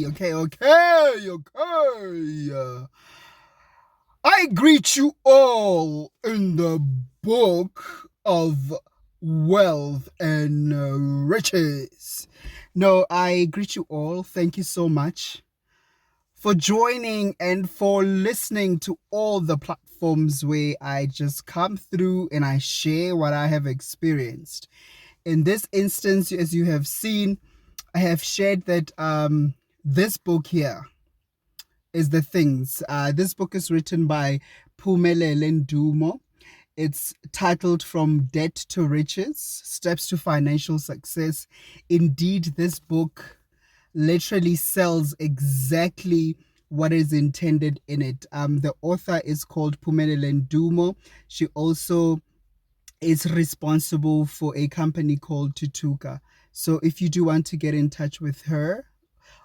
Okay. I greet you all in the book of wealth and riches. No, I greet you all. Thank you so much for joining and for listening to all the platforms where I just come through and I share what I have experienced. In this instance, as you have seen, I have shared that this book here is the things. This book is written by Phumelele Ndumo. It's titled From Debt to Riches, Steps to Financial Success. Indeed, this book literally sells exactly what is intended in it. The author is called Phumelele Ndumo. She also is responsible for a company called Tutuka. So if you do want to get in touch with her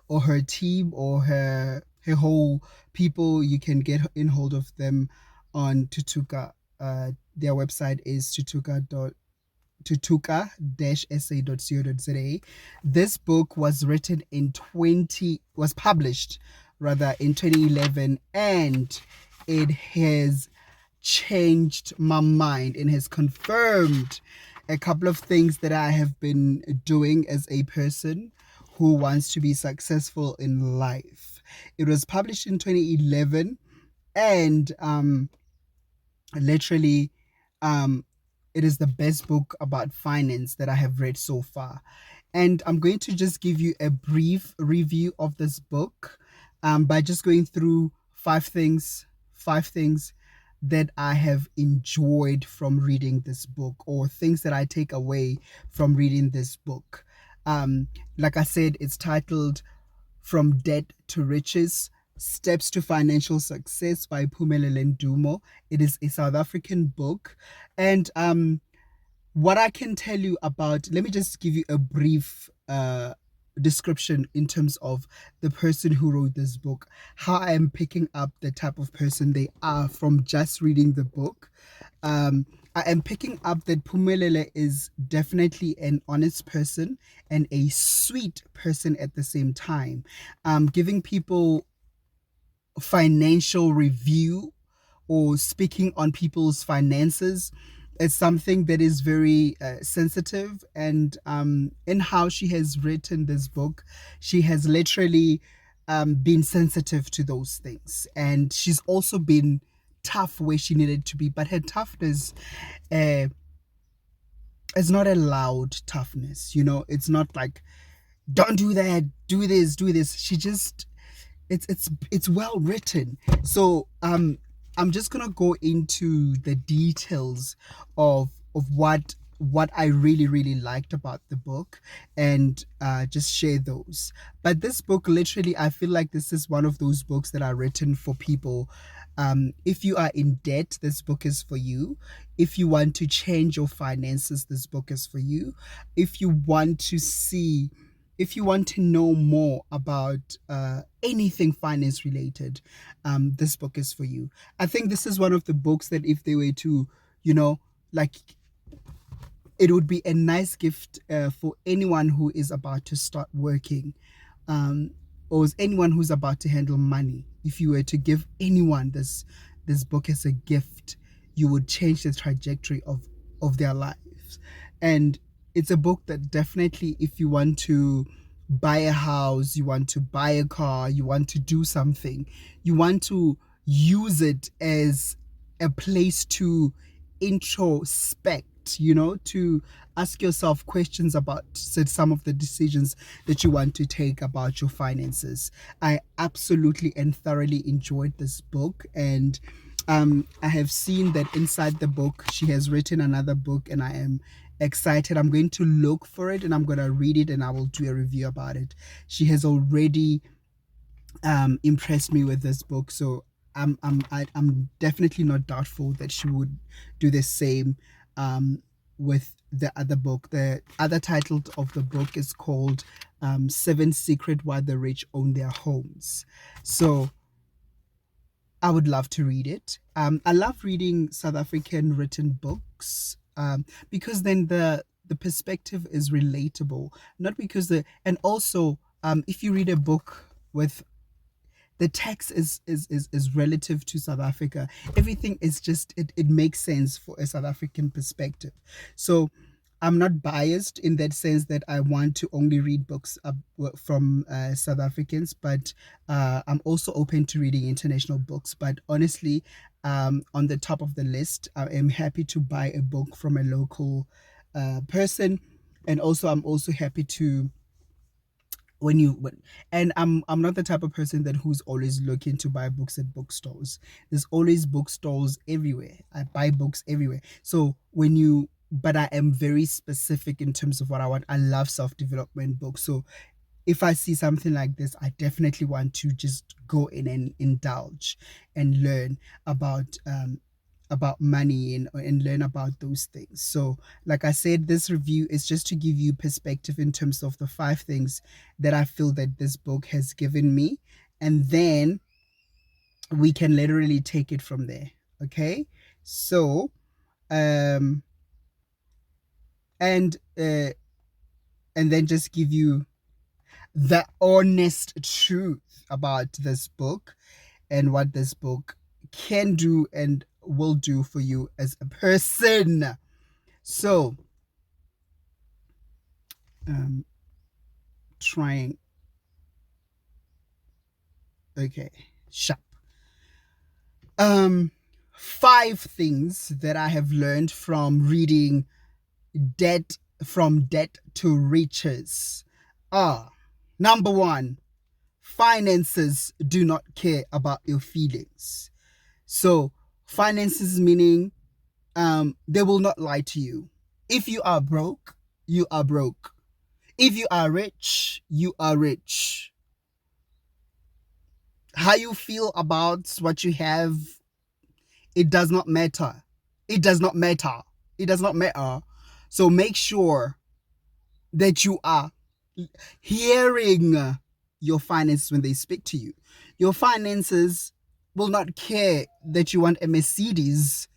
or her team or her whole people, you can get in hold of them on Tutuka. Their website is tutuka-sa.co.za. This book was published rather in 2011, and it has changed my mind and has confirmed a couple of things that I have been doing as a person who wants to be successful in life. It was published in 2011, and literally um it is the best book about finance that I have read so far. And I'm going to just give you a brief review of this book by just going through five things that I have enjoyed from reading this book, or things that I take away from reading this book. Like I said, it's titled From Debt to Riches, Steps to Financial Success by Phumelele Ndumo. It is a South African book. And what I can tell you about, let me just give you a brief description in terms of the person who wrote this book, how I am picking up the type of person they are from just reading the book. I am picking up that Phumelele is definitely an honest person and a sweet person at the same time, giving people financial review or speaking on people's finances is something that is very sensitive. And in how she has written this book, she has literally been sensitive to those things. And she's also been tough where she needed to be. But her toughness uh, is not a loud toughness. It's not like, don't do that, do this, do this. She just it's well written. So I'm just gonna go into the details of what I really really liked about the book, and just share those. But this book, literally, I feel like this is one of those books that are written for people. If you are in debt, this book is for you. If you want to change your finances, this book is for you. If you want to see if you want to know more about anything finance related, this book is for you. I think this is one of the books that if they were to, like, it would be a nice gift for anyone who is about to start working, or is anyone who's about to handle money. If you were to give anyone this book as a gift, you would change the trajectory of their lives. And it's a book that definitely, if you want to buy a house, you want to buy a car, you want to do something, you want to use it as a place to introspect, to ask yourself questions about some of the decisions that you want to take about your finances. I absolutely and thoroughly enjoyed this book. And I have seen that inside the book, she has written another book, and I am excited. I'm going to look for it and I'm going to read it, and I will do a review about it. She has already impressed me with this book, so I'm definitely not doubtful that she would do the same with the other book. The other title of the book is called Seven Secret Why the Rich Own Their Homes. So I would love to read it. I love reading South African written books, because then the perspective is relatable. Not because and also if you read a book with the tax is relative to South Africa. Everything is just it makes sense for a South African perspective. So I'm not biased in that sense that I want to only read books from South Africans, but I'm also open to reading international books. But honestly, on the top of the list, I am happy to buy a book from a local person, and also I'm also happy to and I'm not the type of person that who's always looking to buy books at bookstores. There's always bookstores everywhere. I buy books everywhere. So when you but I am very specific in terms of what I want. I love self-development books. So if I see something like this, I definitely want to just go in and indulge and learn about money and learn about those things. So, like I said, this review is just to give you perspective in terms of the 5 things that I feel that this book has given me, and then we can literally take it from there. Okay, so um and uh and then just give you the honest truth about this book and what this book can do and will do for you as a person. So, um, trying, okay, sharp. Um, 5 things that I have learned from reading Debt from Debt to Riches are: number 1, finances do not care about your feelings. So, finances meaning they will not lie to you. If you are broke, you are broke. If you are rich, you are rich. How you feel about what you have, it does not matter. It does not matter. It does not matter. So make sure that you are hearing your finances when they speak to you. Your finances will not care that you want a Mercedes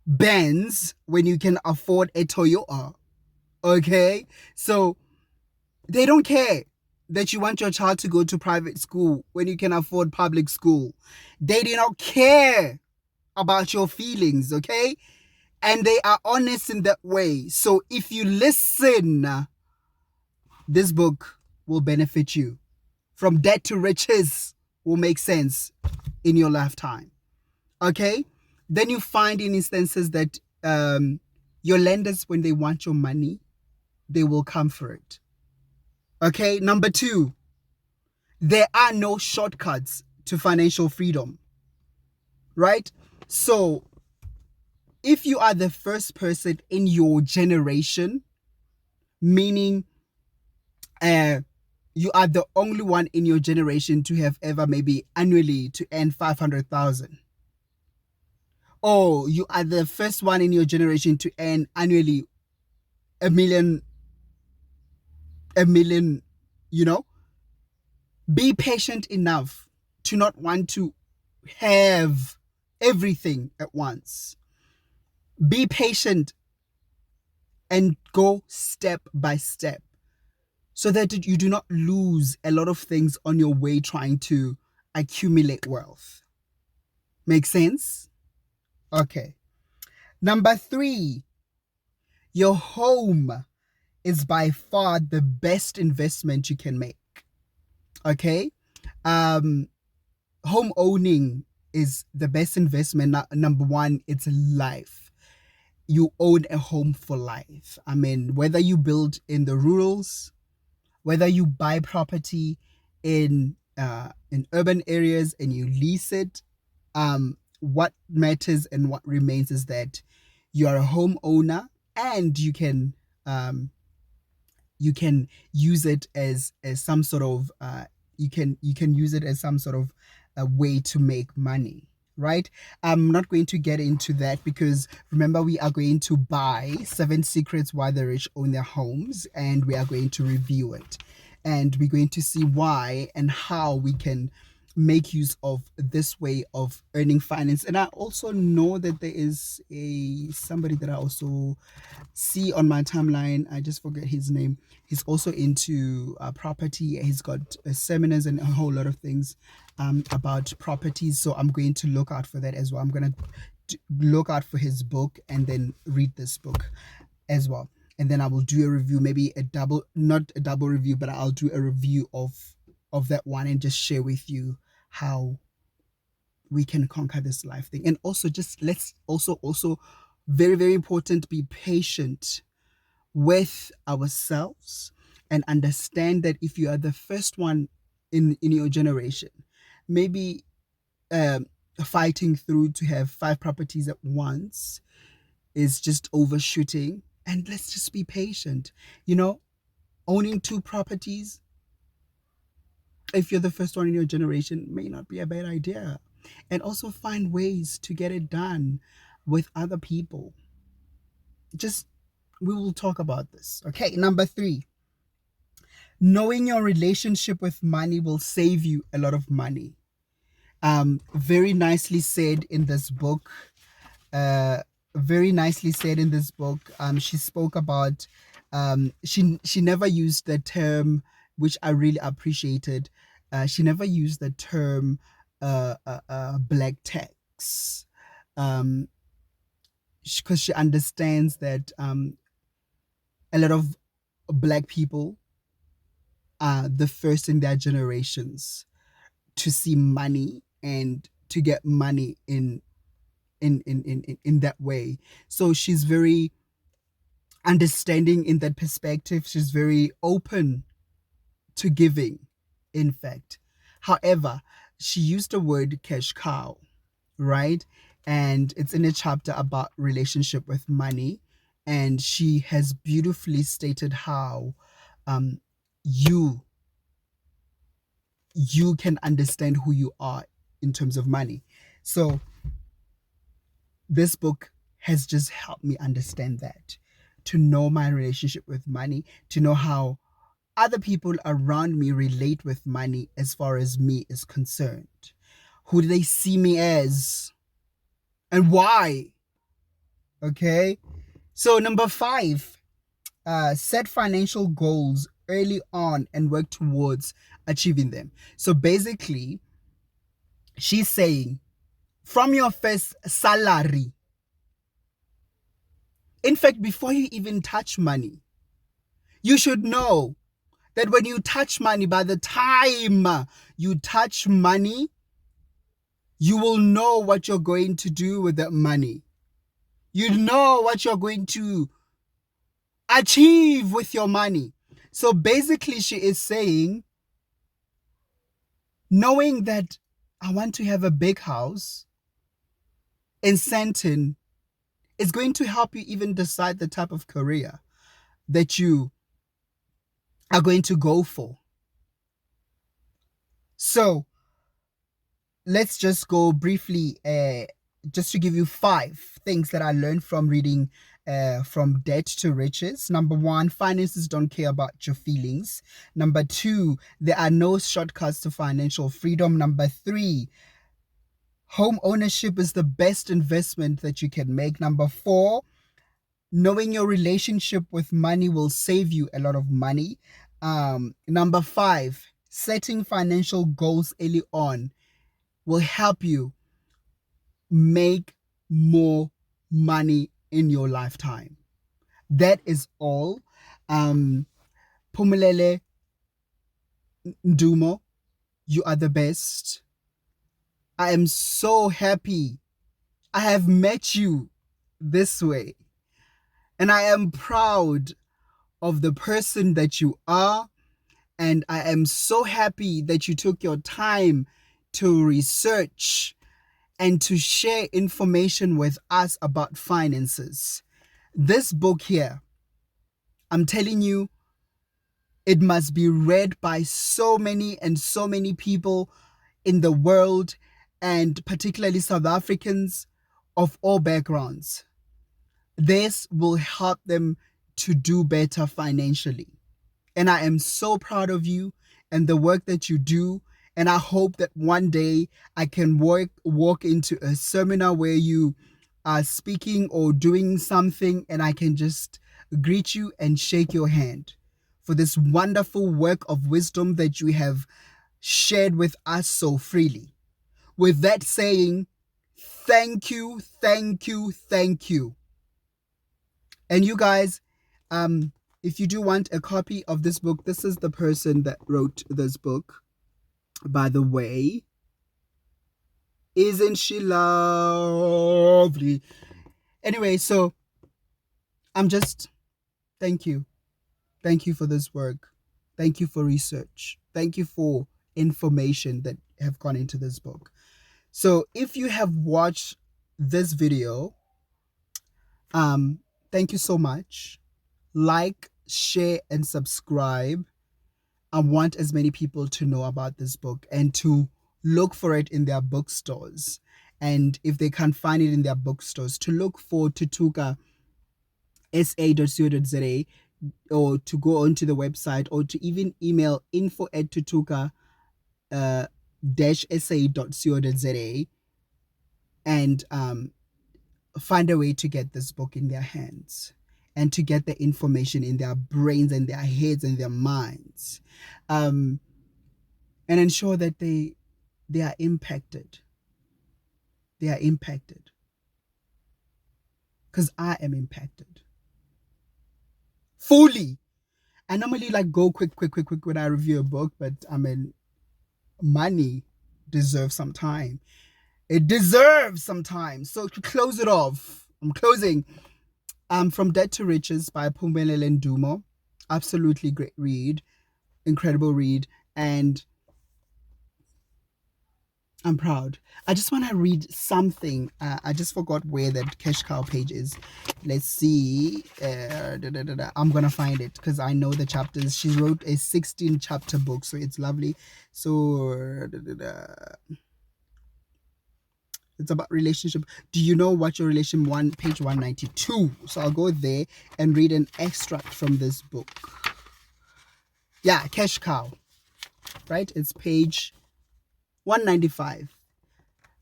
Benz when you can afford a Toyota. Okay? So they don't care that you want your child to go to private school when you can afford public school. They do not care about your feelings, okay? And they are honest in that way. So if you listen, this book will benefit you. From Debt to Riches will make sense in your lifetime. Okay? Then you find in instances that your lenders, when they want your money, they will come for it. Okay? Number 2, there are no shortcuts to financial freedom. Right? So, if you are the first person in your generation, meaning you are the only one in your generation to have ever maybe annually to earn 500,000, or you are the first one in your generation to earn annually a million, you know, be patient enough to not want to have everything at once. Be patient and go step by step so that you do not lose a lot of things on your way trying to accumulate wealth. Make sense? Okay. Number 3, your home is by far the best investment you can make. Okay? Home owning is the best investment. Number 1, it's life. You own a home for life. I mean, whether you build in the rurals, whether you buy property in urban areas and you lease it, what matters and what remains is that you are a homeowner, and you can use it as some sort of you can use it as some sort of a way to make money, right? I'm not going to get into that because remember, we are going to buy 7 secrets why the rich own their homes, and we are going to review it, and we're going to see why and how we can make use of this way of earning finance. And I also know that there is a somebody that I also see on my timeline. I just forget his name. He's also into property. He's got seminars and a whole lot of things about properties. So I'm going to look out for that as well. I'm going to look out for his book and then read this book as well. And then I will do a review, maybe not a double review, but I'll do a review of that one and just share with you how we can conquer this life thing. And also just let's also very, very important, be patient with ourselves and understand that if you are the first one in your generation, maybe um fighting through to have 5 properties at once is just overshooting. And let's just be patient. Owning 2 properties, if you're the first one in your generation, may not be a bad idea. And also find ways to get it done with other people. Just, we will talk about this. Okay, number 3, knowing your relationship with money will save you a lot of money. Very nicely said in this book. Uh, very nicely said in this book. She spoke about. She never used the term, which I really appreciated. She never used the term black tax, um, because she understands that a lot of black people are the first in their generations to see money and to get money in that way. So she's very understanding in that perspective. She's very open to giving, in fact. However, she used the word cash cow, right? And it's in a chapter about relationship with money. And she has beautifully stated how um, you you can understand who you are in terms of money. So this book has just helped me understand that, to know my relationship with money, to know how other people around me relate with money as far as me is concerned. Who do they see me as and why? Okay. So number 5, set financial goals early on and work towards achieving them. So basically, she's saying from your first salary, in fact, before you even touch money, you should know that when you touch money, by the time you touch money, you will know what you're going to do with that money. You know what you're going to achieve with your money. So basically, she is saying, knowing that I want to have a big house in Santon is going to help you even decide the type of career that you are going to go for. So let's just go briefly, just to give you 5 things that I learned from reading From Debt to Riches. Number 1, finances don't care about your feelings. Number 2, there are no shortcuts to financial freedom. Number 3, home ownership is the best investment that you can make. Number 4, knowing your relationship with money will save you a lot of money. Number 5, setting financial goals early on will help you make more money in your lifetime. That is all. Pumulele Ndumo, you are the best. I am so happy I have met you this way. And I am proud of the person that you are. And I am so happy that you took your time to research and to share information with us about finances. This book here, I'm telling you, it must be read by so many and so many people in the world, and particularly South Africans of all backgrounds. This will help them to do better financially. And I am so proud of you and the work that you do And I hope that one day I can walk into a seminar where you are speaking or doing something, and I can just greet you and shake your hand for this wonderful work of wisdom that you have shared with us so freely. With that saying, thank you, thank you, thank you. And you guys, if you do want a copy of this book, this is the person that wrote this book, by the way. Isn't she lovely? Anyway, so thank you. Thank you for this work. Thank you for research. Thank you for information that have gone into this book. So if you have watched this video, thank you so much. Like, share, and subscribe. I want as many people to know about this book and to look for it in their bookstores. And if they can't find it in their bookstores, to look for Tutuka sa.co.za, or to go onto the website, or to even email info@tutuka-sa.co.za, and find a way to get this book in their hands and to get the information in their brains and their heads and their minds, and ensure that they are impacted. They are impacted, because I am impacted fully. I normally go quick when I review a book, but I mean, money deserves some time. It deserves some time. So to close it off, I'm closing. From Dead to Riches by Phumelele Ndumo. Absolutely great read, incredible read, and I'm proud. I just want to read something. I just forgot where that cash cow page is. Let's see. I'm gonna find it because I know the chapters. She wrote a 16 chapter book, so it's lovely. So it's about relationship. Do you know what your relation? Page 192. So I'll go there and read an extract from this book. Yeah, cash cow. Right? It's page 195.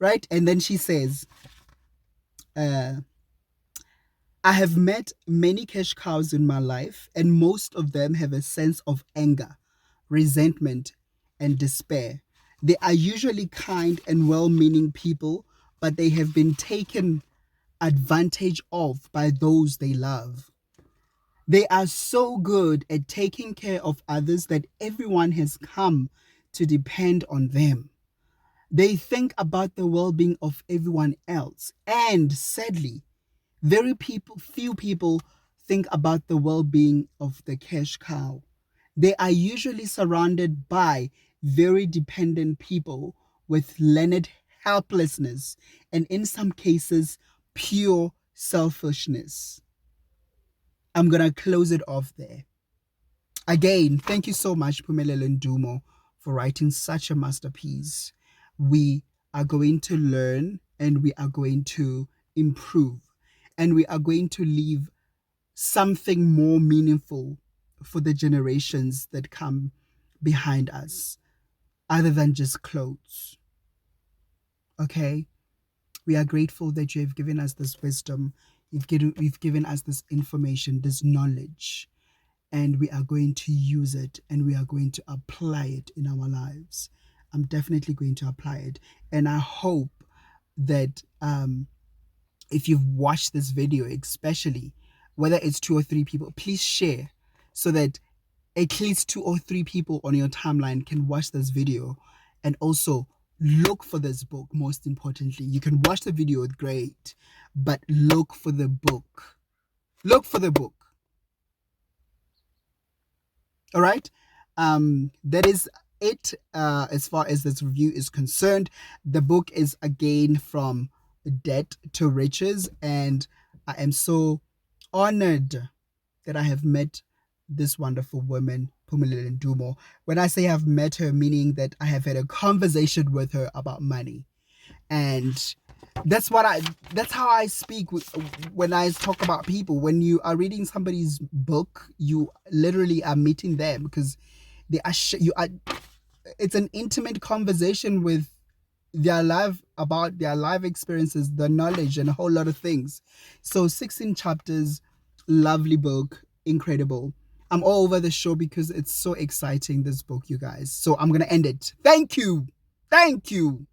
Right? And then she says, I have met many cash cows in my life, and most of them have a sense of anger, resentment, and despair. They are usually kind and well-meaning people, but they have been taken advantage of by those they love. They are so good at taking care of others that everyone has come to depend on them. They think about the well-being of everyone else, and sadly, few people think about the well-being of the cash cow. They are usually surrounded by very dependent people with learned helplessness, and in some cases, pure selfishness. I'm going to close it off there. Again, thank you so much, Phumelele Ndumo, for writing such a masterpiece. We are going to learn, and we are going to improve, and we are going to leave something more meaningful for the generations that come behind us, other than just clothes. Okay? We are grateful that you have given us this wisdom. You've given us this information, this knowledge, and we are going to use it, and we are going to apply it in our lives. I'm definitely going to apply it. And I hope that if you've watched this video, especially whether it's 2 or 3 people, please share so that at least 2 or 3 people on your timeline can watch this video, and also look for this book. Most importantly, you can watch the video, great, but look for the book. Look for the book. All right. That is it as far as this review is concerned. The book is again from Debt to Riches, and I am so honored that I have met this wonderful woman, Phumelele Ndumo. When I say I've met her, meaning that I have had a conversation with her about money. And that's how I speak when I talk about people. When you are reading somebody's book, you literally are meeting them, because they are it's an intimate conversation with their life, about their life experiences, the knowledge, and a whole lot of things. So 16 chapters, lovely book, incredible. I'm all over the show because it's so exciting, this book, you guys. So I'm gonna end it. Thank you. Thank you.